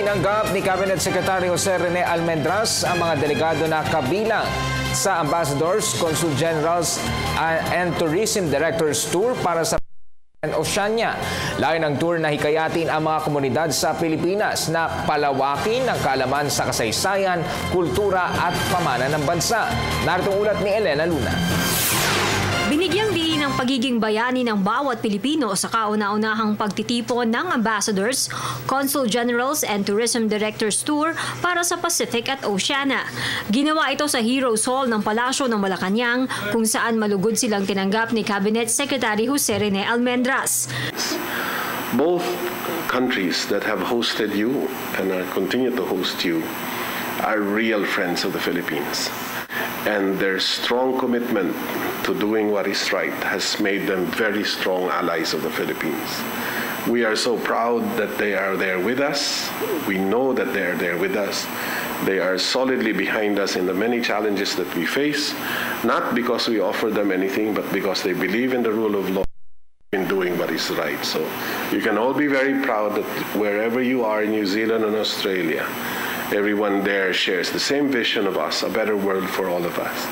Tinanggap ni Cabinet Secretary Jose Rene Almendras ang mga delegado na kabilang sa Ambassadors, Consul Generals and Tourism Directors Tour para sa Oceania. Layo ng tour na hikayatin ang mga komunidad sa Pilipinas na palawakin ang kaalaman sa kasaysayan, kultura at pamana ng bansa. Narito ang ulat ni Elena Luna. Binigyang diin ang pagiging bayani ng bawat Pilipino sa kauna-unahang pagtitipon ng Ambassadors, Consul Generals and Tourism Directors Tour para sa Pacific at Oceania. Ginawa ito sa Heroes Hall ng Palasyo ng Malacanang kung saan malugod silang tinanggap ni Cabinet Secretary Jose Rene Almendras. Both countries that have hosted you and continue to host you are real friends of the Philippines. And their strong commitment to doing what is right has made them very strong allies of the Philippines. We are so proud that they are there with us. We know that they are there with us. They are solidly behind us in the many challenges that we face, not because we offer them anything, but because they believe in the rule of law in doing what is right. So you can all be very proud that wherever you are in New Zealand and Australia, everyone there shares the same vision of us, a better world for all of us.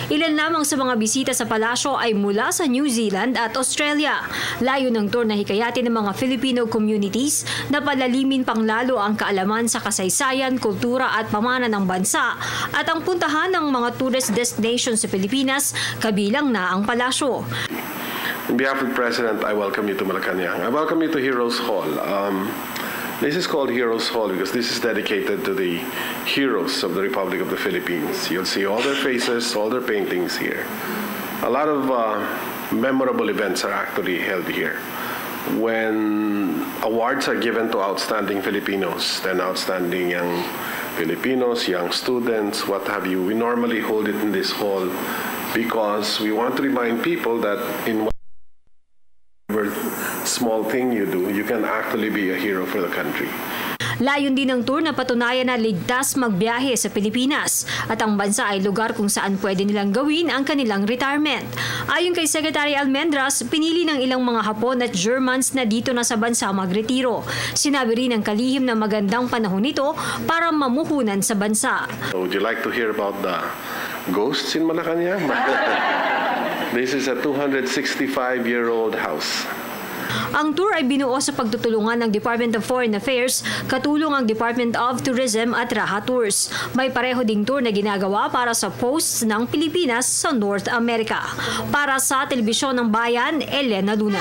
Ilan lamang sa mga bisita sa palasyo ay mula sa New Zealand at Australia. Layo ng tour na hikayatin ng mga Filipino communities na palalimin pang lalo ang kaalaman sa kasaysayan, kultura at pamana ng bansa at ang puntahan ng mga tourist destinations sa Pilipinas, kabilang na ang palasyo. On behalf of the President, I welcome you to Malacanang. I welcome you to Heroes Hall. This is called Heroes Hall because this is dedicated to the heroes of the Republic of the Philippines. You'll see all their faces, all their paintings here. A lot of memorable events are actually held here. When awards are given to outstanding Filipinos, then outstanding young Filipinos, young students, what have you, we normally hold it in this hall because we want to remind people that in small thing you do, you can actually be a hero for the country. Layon din ng tour na patunayan na ligtas magbiyahe sa Pilipinas at ang bansa ay lugar kung saan pwede nilang gawin ang kanilang retirement. Ayon kay Secretary Almendras, pinili ng ilang mga Hapon at Germans na dito na sa bansa magretiro. Sinabi rin ng kalihim na magandang panahon nito para mamuhunan sa bansa. Would you like to hear about the ghosts in Malacanang? This is a 265-year-old house. Ang tour ay binuo sa pagtutulungan ng Department of Foreign Affairs, katulong ang Department of Tourism at Raha Tours. May pareho ding tour na ginagawa para sa posts ng Pilipinas sa North America. Para sa Telebisyon ng Bayan, Elena Luna.